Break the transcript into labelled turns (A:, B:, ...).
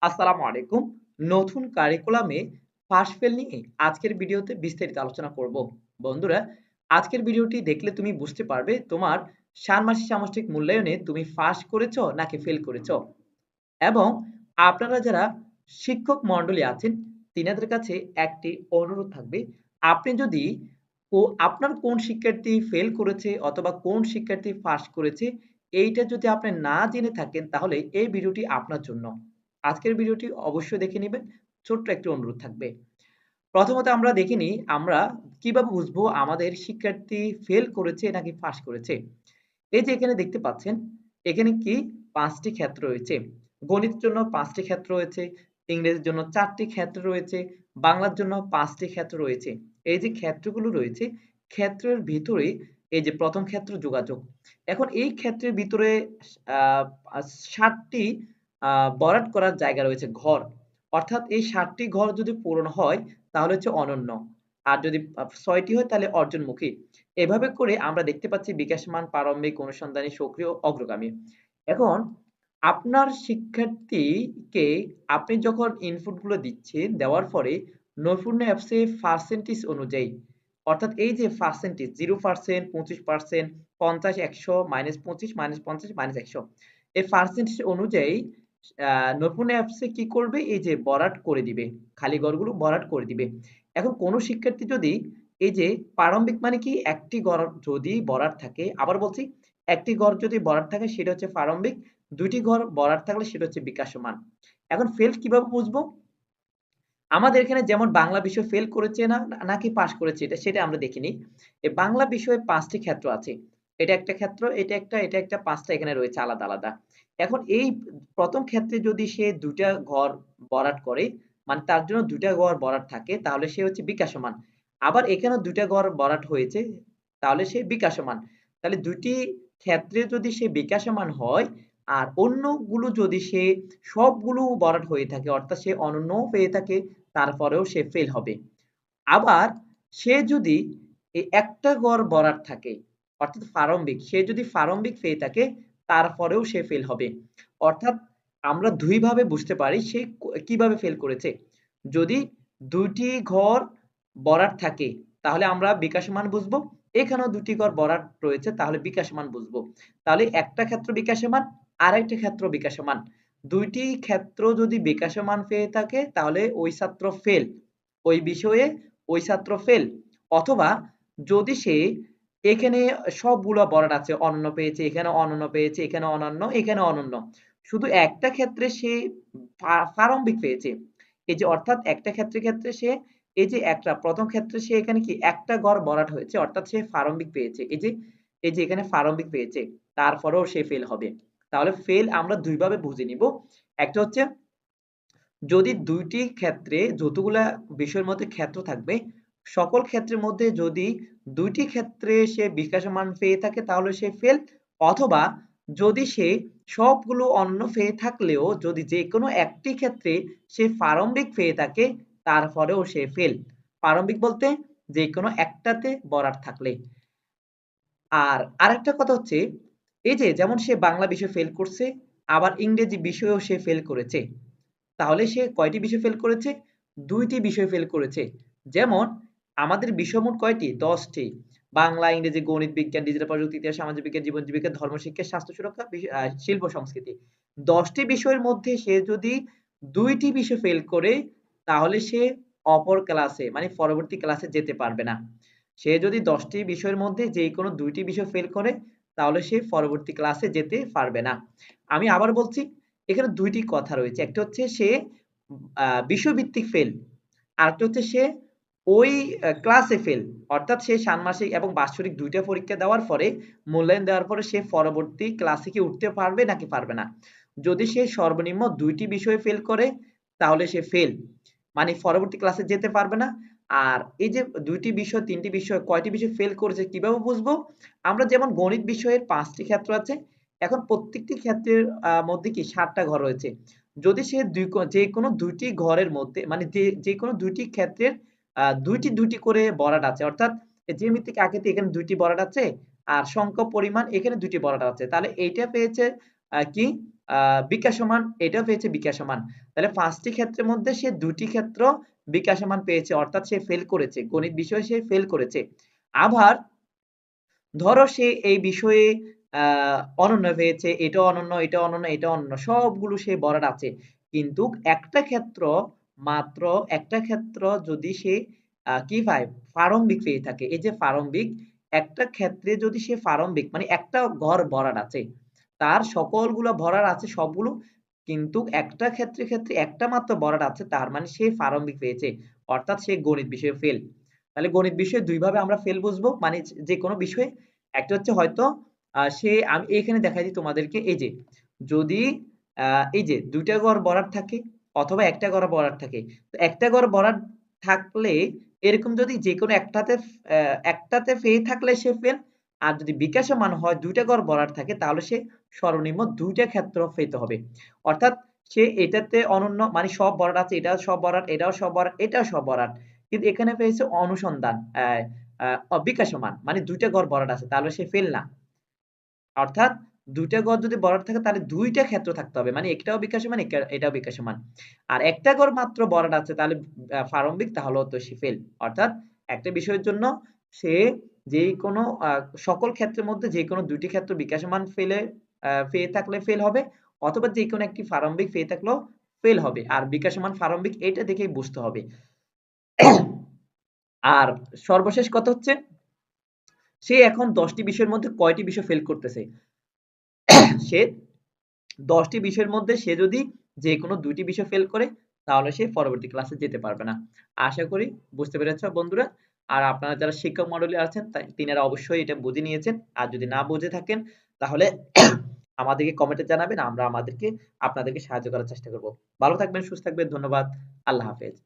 A: আসসালামু আলাইকুম। নতুন কারিকুলামে পাশ ফেল নিয়ে আজকের ভিডিওতে বিস্তারিত আলোচনা করব। বন্ধুরা, আজকের ভিডিওটি দেখলে তুমি বুঝতে পারবে তোমার ষান্মাসিক সামষ্টিক মূল্যায়নে তুমি পাস করেছো নাকি ফেল করেছো। এবং আপনারা যারা শিক্ষক মণ্ডলী আছেন তিনাদের কাছে একটি অনুরোধ থাকবে। আপনি যদি আপনার কোন শিক্ষার্থী ফেল করেছে অথবা কোন শিক্ষার্থী পাস করেছে এইটা যদি আপনি না জেনে থাকেন তাহলে এই ভিডিওটি আপনার জন্য। আজকের ভিডিওটি অবশ্যই দেখে নেবেন। ছোট্ট একটি অনুরোধ থাকবে। প্রথমত আমরা দেখে নিই আমরা কিভাবে বুঝবো আমাদের শিক্ষার্থী ফেল করেছে নাকি পাস করেছে। এই যে এখানে দেখতে পাচ্ছেন, এখানে কি ৫ টি ক্ষেত্র রয়েছে। গণিতের জন্য ৫ টি ক্ষেত্র রয়েছে, ইংরেজির জন্য ৪ টি ক্ষেত্র রয়েছে, বাংলার জন্য ৫ টি ক্ষেত্র রয়েছে। এই যে ক্ষেত্রগুলো রয়েছে, ক্ষেত্রের ভিতরে এই যে ১ম ক্ষেত্র যোগাযোগ। এখন এই ক্ষেত্রের ভিতরে আ আ ৬০ টি বরাদ করার জায়গা রয়েছে ঘর। অর্থাৎ এই ৬০ টি ঘর যদি পূরণ হয় তাহলে হচ্ছে অনন্য। আর যদি ৬ টি হয় তাহলে অর্জনমুখী। এভাবে করে আমরা দেখতে পাচ্ছি বিকাশমান, প্রারম্ভিক, অনুসন্ধানী, সক্রিয়, অগ্রগামী। এখন আপনার শিক্ষার্থীকে আপনি যখন ইনপুট গুলো দিচ্ছেন, দেওয়ার পরে নৈপুণ্য অ্যাপসে পার্সেন্টেজ অনুযায়ী অর্থাৎ এই যে পার্সেন্টেজ 0%, 25%, 50, 100, -25, -50, -100 এই পার্সেন্টেজ অনুযায়ী নৈপুণ্য অ্যাপসে কি করবে? এই যে বরাট করে দিবে। খালি ঘরগুলো ভরাট করে দিবে। এখন কোন শিক্ষার্থী যদি এই যে প্রারম্ভিক মানে কি একটি ঘর যদি ভরাট থাকে, আবার বলছি একটি ঘর যদি ভরাট থাকে সেটা হচ্ছে প্রারম্ভিক, ২ টি ঘর ভরাট থাকলে সেটা হচ্ছে বিকাশমান। এখন ফেল কিভাবে বুঝবো? আমাদের এখানে যেমন বাংলা বিষয় ফেল করেছে নাকি পাস করেছে সেটা আমরা দেখে নিই। এই বাংলা বিষয়ে ৫ টি ক্ষেত্র আছে। এটা একটা ক্ষেত্র, এটা একটা ৫ টা এখানে রয়েছে আলাদা, আলাদা। এখন এই ১ম ক্ষেত্রে যদি সে ২ টা ঘর ভরাট করে, মানে তার জন্য ২ টা ঘর ভরাট থাকে তাহলে সে হচ্ছে বিকাশমান। আবার এখানেও ২ টা ঘর ভরাট হয়েছে তাহলে সে বিকাশমান। তাহলে ২ টি ক্ষেত্রে যদি সে বিকাশমান হয় আর অন্যগুলো যদি সে সবগুলো ভরাট হয়ে থাকে অর্থাৎ সে অনন্যও পেয়ে থাকে তারপরেও সে ফেল হবে। আবার সে যদি এই একটা গড় ভরাট থাকে অর্থাৎ প্রারম্ভিক, সে যদি প্রারম্ভিক পেয়ে থাকে তারপরেও সে ফেল হবে। অর্থাৎ আমরা ২ ভাবে বুঝতে পারি সে কিভাবে ফেল করেছে। যদি ২ টি ঘর ভরাট থাকে তাহলে আমরা বিকাশমান বুঝবো। এখানেও ২ টি ঘর ভরাট রয়েছে তাহলে বিকাশমান বুঝবো। তাহলে একটা ক্ষেত্র বিকাশমান, আরেকটা ক্ষেত্র বিকাশমান। ২ টি ক্ষেত্র যদি বিকাশমান পেয়ে থাকে তাহলে ওই ছাত্র ফেল। ওই বিষয়ে ওই ছাত্র ফেল। অথবা যদি সে এখানে সবগুলো ভরাট আছে, অনন্য পেয়েছে, এখানে অনন্য পেয়েছে, এখানে অনন্য, এখানে অনন্য। শুধু একটা ক্ষেত্রে সে প্রারম্ভিক পেয়েছে। এই যে অর্থাৎ একটা ক্ষেত্রে সে এই যে একটা ১ম ক্ষেত্রে সে এখানে কি একটা ঘর ভরাট হয়েছে অর্থাৎ সে প্রারম্ভিক পেয়েছে। এই যে এখানে প্রারম্ভিক পেয়েছে। তারপরেও সে ফেল হবে। তাহলে ফেল আমরা ২ ভাবে বুঝে নিব। একটা হচ্ছে যদি ২ টি ক্ষেত্রে যতগুলা বিষয়ের মধ্যে ক্ষেত্র থাকবে, সকল ক্ষেত্রের মধ্যে যদি ২ টি ক্ষেত্রে সে বিকাশমান পেয়ে থাকে তাহলে সে ফেল। অথবা যদি সে সবগুলো অন্য পেয়ে থাকলেও যদি যেকোনো একটি ক্ষেত্রে সে প্রারম্ভিক পেয়ে থাকে তারপরেও সে ফেল। প্রারম্ভিক বলতে যেকোনো একটাতে ভরাট থাকলে। আর আরেকটা কথা হচ্ছে এই যে যেমন সে বাংলা বিষয় ফেল করছে, আবার ইংরেজি বিষয়েও সে ফেল করেছে। তাহলে সে কয়টি বিষয় ফেল করেছে? ২ টি বিষয় ফেল করেছে। যেমন আমাদের বিষয় মোট কয়টি? ১০ টি। বাংলা, ইংরেজি, গণিত, বিজ্ঞান, ডিজিটাল প্রযুক্তি, ইতিহাস, সামাজিক বিজ্ঞান, জীবন জীবিকা, ধর্মশিক্ষা, স্বাস্থ্য সুরক্ষা, শিল্প সংস্কৃতি। ১০ টি বিষয়ের মধ্যে সে যদি ২ টি বিষয় ফেল করে তাহলে সে অপর ক্লাসে মানে পরবর্তী ক্লাসে যেতে পারবে না। সে যদি ১০ টি বিষয়ের মধ্যে যেকোনো ২ টি বিষয় ফেল করে তাহলে সে পরবর্তী ক্লাসে যেতে পারবে না। আমি আবার বলছি এখানে ২ টি কথা রয়েছে। একটা হচ্ছে সে বিষয়ভিত্তিক ফেল। আরেকটা হচ্ছে সে ওই ক্লাসে ফেল। অর্থাৎ সে ষান্মাসিক এবং বাৎসরিক ২ টা পরীক্ষা দেওয়ার পরে মূল্যায়ন দেওয়ার পরে সে পরবর্তী ক্লাসে কি উঠতে পারবে নাকি পারবে না। যদি সে সর্বনিম্ন ২ টি বিষয়ে ফেল করে তাহলে সে ফেল। মানে পরবর্তী ক্লাসে যেতে পারবে না। আর এই যে ২ টি বিষয় ৩ টি বিষয় কয়টি বিষয় ফেল করেছে কিভাবে বুঝবো? আমরা যেমন গণিত বিষয়ের ৫ টি ক্ষেত্র আছে। এখন প্রত্যেকটি ক্ষেত্রের মধ্যে কি ৭ টা ঘর রয়েছে। যদি সে যেকোনো ২ টি ঘরের মধ্যে মানে যেকোনো ২ টি ক্ষেত্রের ২ টি করে ভরাট আছে। অর্থাৎ জ্যামিতিক আকৃতি এখানে ২ টি ভরাট আছে আর সংখ্যা পরিমাণ এখানে ২ টি ভরাট আছে। তাহলে এইটা পেয়েছে কি বিকাশমান, এটাও পেয়েছে বিকাশমান। তাহলে 5টি ক্ষেত্রের মধ্যে সে 2টি ক্ষেত্র বিকাশমান পেয়েছে, অর্থাৎ সে ফেল করেছে, গণিত বিষয়ে সে ফেল করেছে। আবার ধরো সে এই বিষয়ে অনন্য পেয়েছে, এটাও অনন্য, এটাও অনন্য, এটাও অনন্য, সবগুলো সে বরাদ আছে। কিন্তু একটা ক্ষেত্র, মাত্র একটা ক্ষেত্র যদি সে কি পায়, প্রারম্ভিক পেয়ে থাকে। এই যে প্রারম্ভিক, একটা ক্ষেত্রে যদি সে প্রারম্ভিক মানে একটা ঘর ভরাট আছে, তার সকলগুলো ভরাট আছে সবগুলো, কিন্তু একটা ক্ষেত্রে একটা মাত্র ভরাট আছে, তার মানে সে প্রারম্ভিক পেয়েছে, অর্থাৎ সে গণিত বিষয়ে ফেল। তাহলে গণিত বিষয়ে দুই ভাবে আমরা ফেল বুঝবো, মানে যে কোনো বিষয়ে। একটা হচ্ছে হয়তো সে, আমি এখানে দেখাই দিই তোমাদেরকে, এই যে যদি এই যে 2টা ঘর ভরাট থাকে অথবা একটা ঘর ভরাট থাকে, তো একটা ঘর ভরাট থাকলে এরকম যদি যে কোনো একটাতে ফেল থাকলে সে ফেল। আর যদি বিকাশমান হয় 2টা ঘর ভরাট থাকে, তাহলে সে সর্বনিম্ন 2টা ক্ষেত্র পেতে হবে। অর্থাৎ সে এটাতে অনন্য, মানে সব ভরাট আছে, এটাও সব ভরাট, এটাও সব ভরাট, এটাও সব ভরাট, কিন্তু এখানে পেয়েছে অনুসন্ধান বিকাশমান, মানে 2টা ঘর ভরাট আছে, তাহলে সে ফেল না। অর্থাৎ 2টা ঘর যদি ভরাট থাকে তাহলে 2টা ক্ষেত্র থাকতে হবে, মানে একটাও বিকাশমান, এটাও বিকাশমান। আর একটা ঘর মাত্র ভরাট আছে, তাহলে প্রারম্ভিক, তাহলে তো সে ফেল। অর্থাৎ একটা বিষয়ের জন্য সে যে কোনো সকল ক্ষেত্রের মধ্যে যে কোনো 2টি ক্ষেত্র বিকাশমান পেয়ে থাকলে ফেল হবে, অথবা যে কোনো একটি প্রারম্ভিক পেয়ে থাকলেও ফেল হবে। আর বিকাশমান প্রারম্ভিক এটা দেখেই বুঝতে হবে। আর সর্বশেষ কথা হচ্ছে, সে এখন 10টি বিষয়ের মধ্যে কয়টি বিষয় ফেল করতেছে। সে 10টি বিষয়ের মধ্যে সে যদি যে কোনো 2টি বিষয় ফেল করে, তাহলে সে পরবর্তী ক্লাসে যেতে পারবে না। আশা করি বুঝতে পেরেছ বন্ধুরা। আর আপনারা যারা শিক্ষক মণ্ডলী আছেন তিনারা অবশ্যই এটা বুঝে নিয়েছেন। আর যদি না বুঝে থাকেন তাহলে আমাদেরকে কমেন্টে জানাবেন, আমরা আপনাদেরকে সাহায্য করার চেষ্টা করব। ভালো থাকবেন, সুস্থ থাকবেন, ধন্যবাদ, আল্লাহ হাফেজ।